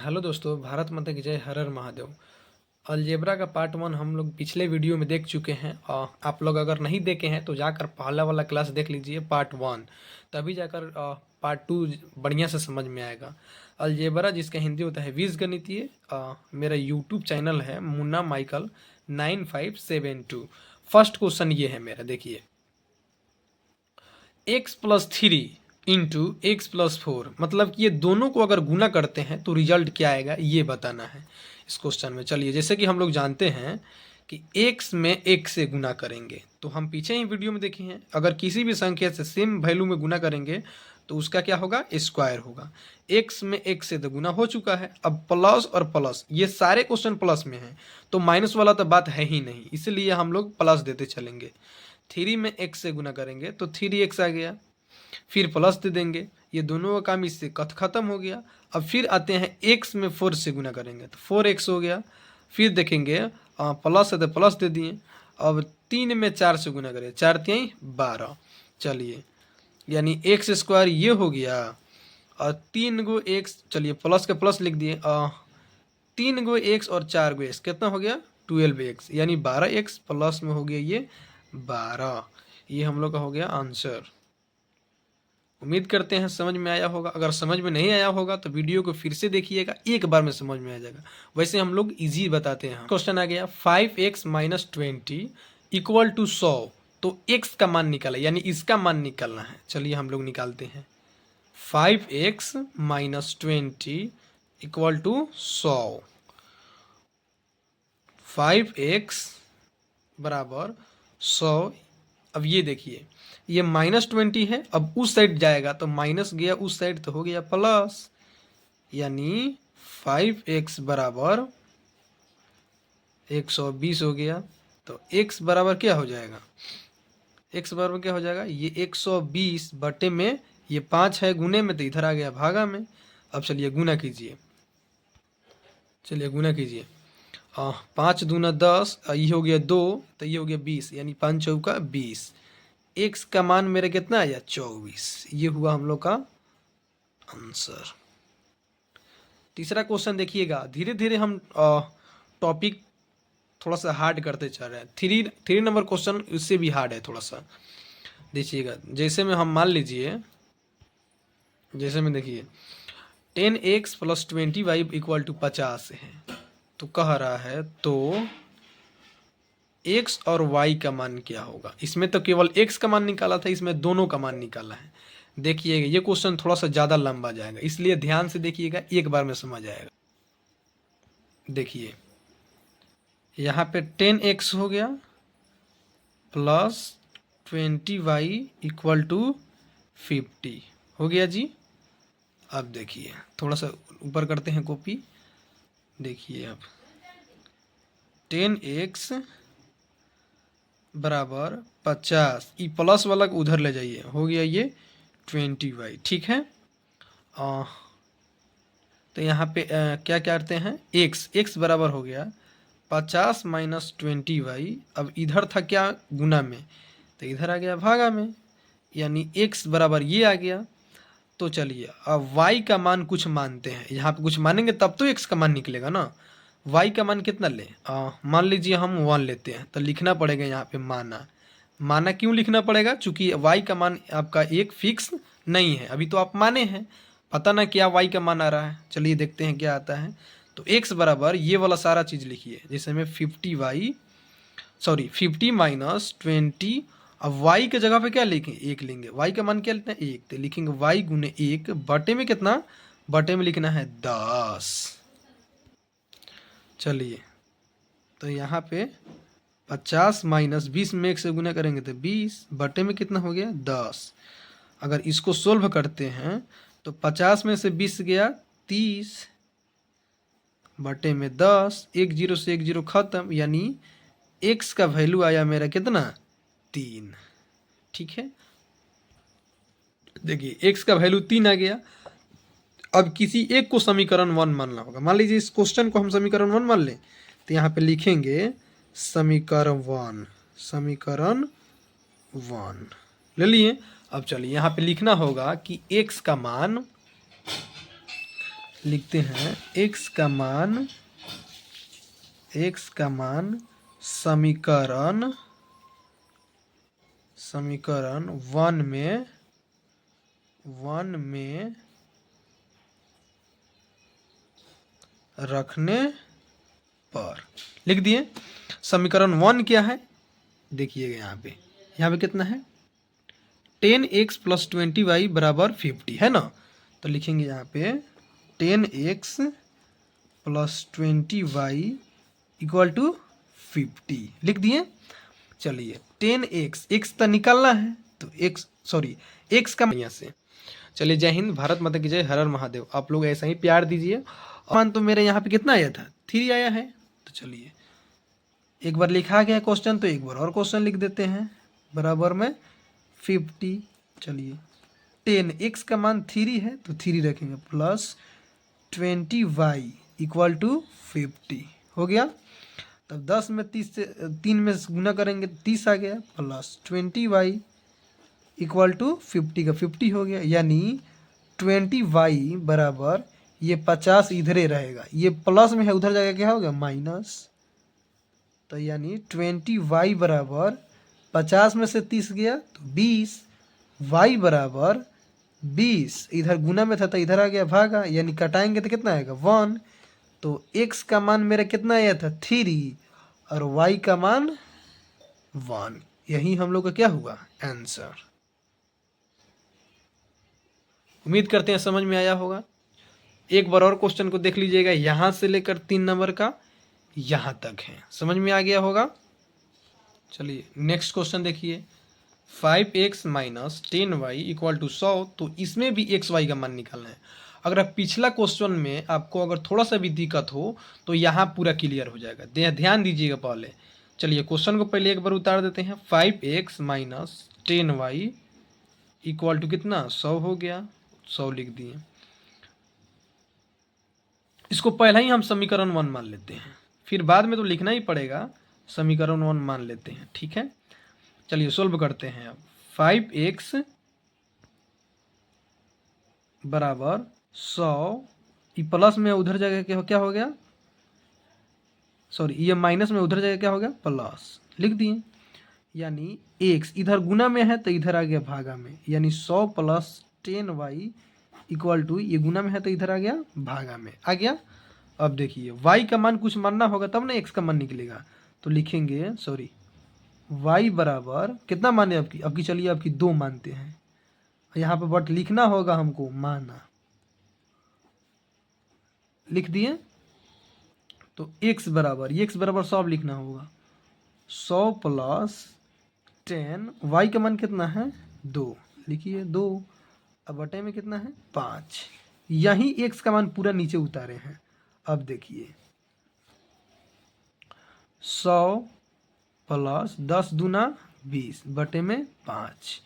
Hello दोस्तों, भारत माता की जय। हर हर महादेव। अलजेब्रा का पार्ट वन हम लोग पिछले वीडियो में देख चुके हैं और आप लोग अगर नहीं देखे हैं तो जाकर पहला वाला क्लास देख लीजिए, पार्ट वन। तभी जाकर पार्ट टू बढ़िया से समझ में आएगा। अलजेब्रा जिसका हिंदी होता है बीजगणितीय। मेरा यूट्यूब चैनल है मुन्ना माइकल 9572। फर्स्ट क्वेश्चन ये है मेरा, देखिए। x+3 इंटू x+4, मतलब कि ये दोनों को अगर गुना करते हैं तो रिजल्ट क्या आएगा ये बताना है इस क्वेश्चन में। चलिए, जैसे कि हम लोग जानते हैं कि x में x से गुना करेंगे, तो हम पीछे ही वीडियो में देखे हैं, अगर किसी भी संख्या से सेम वैल्यू में गुना करेंगे तो उसका क्या होगा, स्क्वायर होगा। x में x से तो गुना हो चुका है, अब प्लस और प्लस, ये सारे क्वेश्चन प्लस में हैं, तो माइनस वाला तो बात है ही नहीं, इसलिए हम लोग प्लस देते चलेंगे। 3 में x से गुना करेंगे तो 3x आ गया, फिर प्लस दे देंगे, ये दोनों का काम इससे खत्म हो गया। अब फिर आते हैं x में 4 से गुना करेंगे तो 4x हो गया, फिर देखेंगे प्लस है तो प्लस दे दिए। अब 3 में 4 से गुना करें, 4 3 12। चलिए, यानी एक्स स्क्वायर ये हो गया, और 3 गो एक्स, चलिए प्लस के प्लस लिख दिए, 3 गो एक्स और 4 गो एक्स कितना हो गया, 12x, यानी 12x प्लस में हो गया ये 12। ये हम लोग का हो गया आंसर। उम्मीद करते हैं समझ में आया होगा। अगर समझ में नहीं आया होगा तो वीडियो को फिर से देखिएगा, एक बार में समझ में आ जाएगा। वैसे हम लोग इजी बताते हैं। क्वेश्चन आ गया 5x माइनस 20 इक्वल टू 100। तो x का मान निकाला, यानी इसका मान निकालना है। चलिए हम लोग निकालते हैं। 5x minus 20 equal to 100। 5x बराबर 100। अब ये देखिए, ये -20 है, अब उस साइड जाएगा तो माइनस गया उस साइड तो हो गया प्लस, यानी 5x बराबर 120 हो गया। तो x बराबर क्या हो जाएगा, x बराबर क्या हो जाएगा, ये 120 बटे में ये 5 है, गुने में तो इधर आ गया भागा में। अब चलिए गुना कीजिए, चलिए गुना कीजिए। 5 दूना 10, ये हो गया 2, तो ये हो गया 20, यानी 5 चौका 20। x का मान मेरा कितना आया, 24। ये हुआ हम लोग का आंसर। तीसरा क्वेश्चन देखिएगा, धीरे धीरे हम टॉपिक थोड़ा सा हार्ड करते चल रहे हैं। थ्री नंबर क्वेश्चन उससे भी हार्ड है थोड़ा सा, देखिएगा। जैसे में हम मान लीजिए, जैसे में देखिए 10x plus 20y equal to 50 है, तो कह रहा है तो x और y का मान क्या होगा। इसमें तो केवल x का मान निकाला था, इसमें दोनों का मान निकाला है। देखिएगा ये क्वेश्चन थोड़ा सा ज़्यादा लंबा जाएगा, इसलिए ध्यान से देखिएगा, एक बार में समझ आएगा। देखिए यहाँ पे 10x हो गया प्लस 20y इक्वल टू 50 हो गया जी। अब देखिए थोड़ा सा ऊपर करते हैं कॉपी। देखिए अब 10x बराबर 50, ई प्लस वाला को उधर ले जाइए, हो गया ये 20y, ठीक है। तो यहाँ पे क्या करते हैं, x बराबर हो गया 50 माइनस 20y। अब इधर था क्या, गुना में, तो इधर आ गया भागा में, यानी x बराबर ये आ गया। तो चलिए अब y का मान कुछ मानते हैं, यहाँ पे कुछ मानेंगे तब तो x का मान निकलेगा ना। y का मान कितना ले, मान लीजिए हम 1 लेते हैं, तो लिखना पड़ेगा यहाँ पे माना। माना क्यों लिखना पड़ेगा, चूंकि y का मान आपका एक फिक्स नहीं है, अभी तो आप माने हैं, पता ना क्या y का मान आ रहा है। चलिए देखते हैं क्या आता है। तो x बराबर ये वाला सारा चीज़ लिखिए, जैसे में 50 माइनस 20। अब y के जगह पे क्या लिखें, 1 लेंगे, y का मान क्या लेते हैं 1, तो लिखेंगे y गुने 1 बटे में कितना, बटे में लिखना है 10। चलिए तो यहाँ पे 50 माइनस 20 में 1 से गुना करेंगे तो 20 बटे में कितना हो गया 10। अगर इसको सोल्व करते हैं तो 50 में से 20 गया 30 बटे में 10, एक जीरो से एक जीरो खत्म, यानी x का वैल्यू आया मेरा कितना, 3। ठीक है, देखिए x का वैल्यू 3 आ गया। अब किसी एक को समीकरण 1 मानना होगा। मान लीजिए इस क्वेश्चन को हम समीकरण 1 मान लें, तो यहाँ पे लिखेंगे समीकरण 1, समीकरण 1 ले लिए। अब चलिए यहाँ पे लिखना होगा कि x का मान लिखते हैं x का मान समीकरण वन में रखने पर लिख दिए। समीकरण 1 क्या है देखिएगा, यहाँ पे कितना है 10x + 20y = 50 है ना। तो लिखेंगे यहाँ पे 10x + 20y = 50 लिख दिए। चलिए 10x तो निकालना है, तो x का यहाँ से। चलिए जय हिंद, भारत माता की जय, हर हर महादेव। आप लोग ऐसा ही प्यार दीजिए। मान तो मेरे यहाँ पे कितना आया था 3 आया है। तो चलिए एक बार लिखा गया क्वेश्चन, तो एक बार और क्वेश्चन लिख देते हैं बराबर में 50। चलिए 10x का मान 3 है तो 3 रखेंगे प्लस 20y = 50 हो गया। तब 10 में 30 से 3 में गुना करेंगे 30 आ गया, प्लस 20y = 50 का 50 हो गया। यानी 20y बराबर ये 50 इधरे रहेगा, ये प्लस में है उधर जाके क्या होगा माइनस। तो यानी 20y बराबर 50 में से 30 गया तो 20, y बराबर 20 इधर गुना में था तो इधर आ गया भागा, यानी कटाएंगे तो कितना आएगा 1। तो x का मान मेरा कितना आया था 3 और y का मान 1। यही हम लोग का क्या हुआ आंसर। उम्मीद करते हैं समझ में आया होगा। एक बार और क्वेश्चन को देख लीजिएगा, यहाँ से लेकर 3 नंबर का यहाँ तक है, समझ में आ गया होगा। चलिए नेक्स्ट क्वेश्चन देखिए, 5x - 10y = 100। तो इसमें भी x y का मान निकालना है। अगर आप पिछला क्वेश्चन में आपको अगर थोड़ा सा भी दिक्कत हो तो यहाँ पूरा क्लियर हो जाएगा, ध्यान दीजिएगा पहले। चलिए क्वेश्चन को पहले एक बार उतार देते हैं। 5x - 10y = कितना 100 हो गया, 100 लिख दिए। इसको पहला ही हम समीकरण 1 मान लेते हैं, फिर बाद में तो लिखना ही पड़ेगा, समीकरण 1 मान लेते हैं, ठीक है। चलिए सोल्व करते हैं अब। 5x बराबर 100, ये प्लस में उधर जगह क्या हो गया, सॉरी ये माइनस में उधर जगह क्या हो गया प्लस, लिख दिए। यानी x इधर गुना में है तो इधर आ गया भागा में, यानी 100 + 10y = ये गुना में है तो इधर आ गया भागा में आ गया। अब देखिए y का मान कुछ मानना होगा तब ना x का मान निकलेगा। तो लिखेंगे y बराबर कितना माने आपकी चलिए आपकी 2 मानते हैं, यहाँ पे बट लिखना होगा हमको माना, लिख दिए। तो x बराबर 100 लिखना होगा, 100 + 10, y का मान कितना है 2, लिखिए 2। अब बटे में कितना है 5, यही x का मान पूरा नीचे उतारे हैं। अब देखिए 100 + 10 दूना 20 बटे में 5।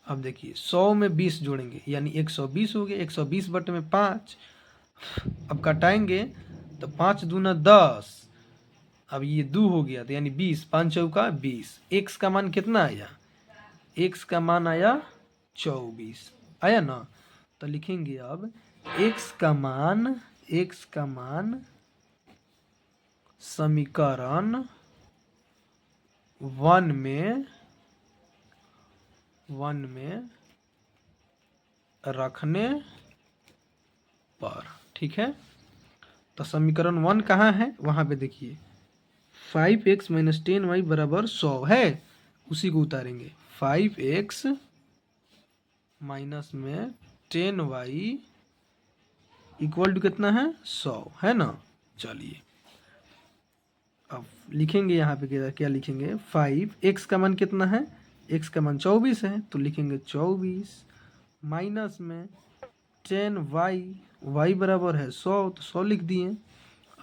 अब देखिए 100 में 20 जोड़ेंगे यानी 120 हो गया, 120 बटे में 5। अब कटाएंगे तो 5 दूना 10, अब ये 2 हो गया तो यानी 20, 5 चौका 20। x का मान कितना आया, x का मान आया 24 आया ना। तो लिखेंगे अब x का मान समीकरण 1 में रखने पर, ठीक है। तो समीकरण 1 कहाँ है, वहाँ पे देखिए 5x - 10y = 100 है, उसी को उतारेंगे। 5x माइनस में 10y = कितना है 100 है ना। चलिए अब लिखेंगे यहाँ पे क्या लिखेंगे, 5x का मान कितना है, x का मान 24 है तो लिखेंगे 24 माइनस में 10y, y बराबर है 100 तो 100 लिख दिए।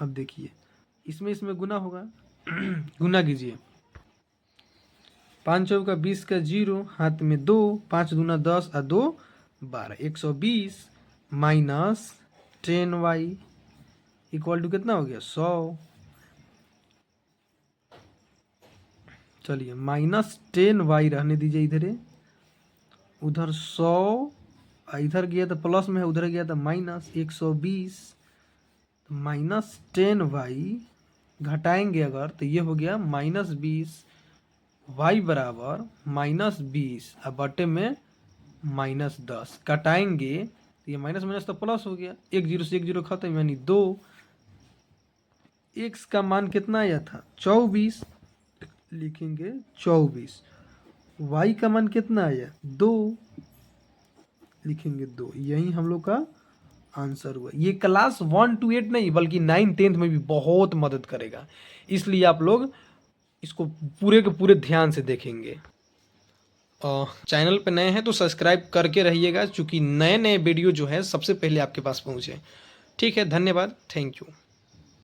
अब देखिए इसमें गुना होगा गुना कीजिए, 5 चौका 20 का 0, हाथ में 2, 5 दूना 10 और 2 12, 120 माइनस 10y = कितना हो गया 100। चलिए -10y रहने दीजिए इधर, उधर 100 इधर गया तो प्लस में है, उधर गया तो माइनस 120, तो -10y घटाएंगे अगर तो ये हो गया -20, y बराबर -20 अब बटे में -10 कटाएंगे तो ये माइनस माइनस तो प्लस हो गया, 1 0 से 1 0 खत्म यानी 2। x का मान कितना आया था 24, लिखेंगे 24। y का मान कितना आया 2, लिखेंगे 2। यही हम लोग का आंसर हुआ। ये क्लास 1 to 8 नहीं बल्कि 9 10th में भी बहुत मदद करेगा, इसलिए आप लोग इसको पूरे के पूरे ध्यान से देखेंगे। चैनल पे नए हैं तो सब्सक्राइब करके रहिएगा, क्योंकि नए नए वीडियो जो है सबसे पहले आपके पास पहुँचे। ठीक है, धन्यवाद, थैंक यू।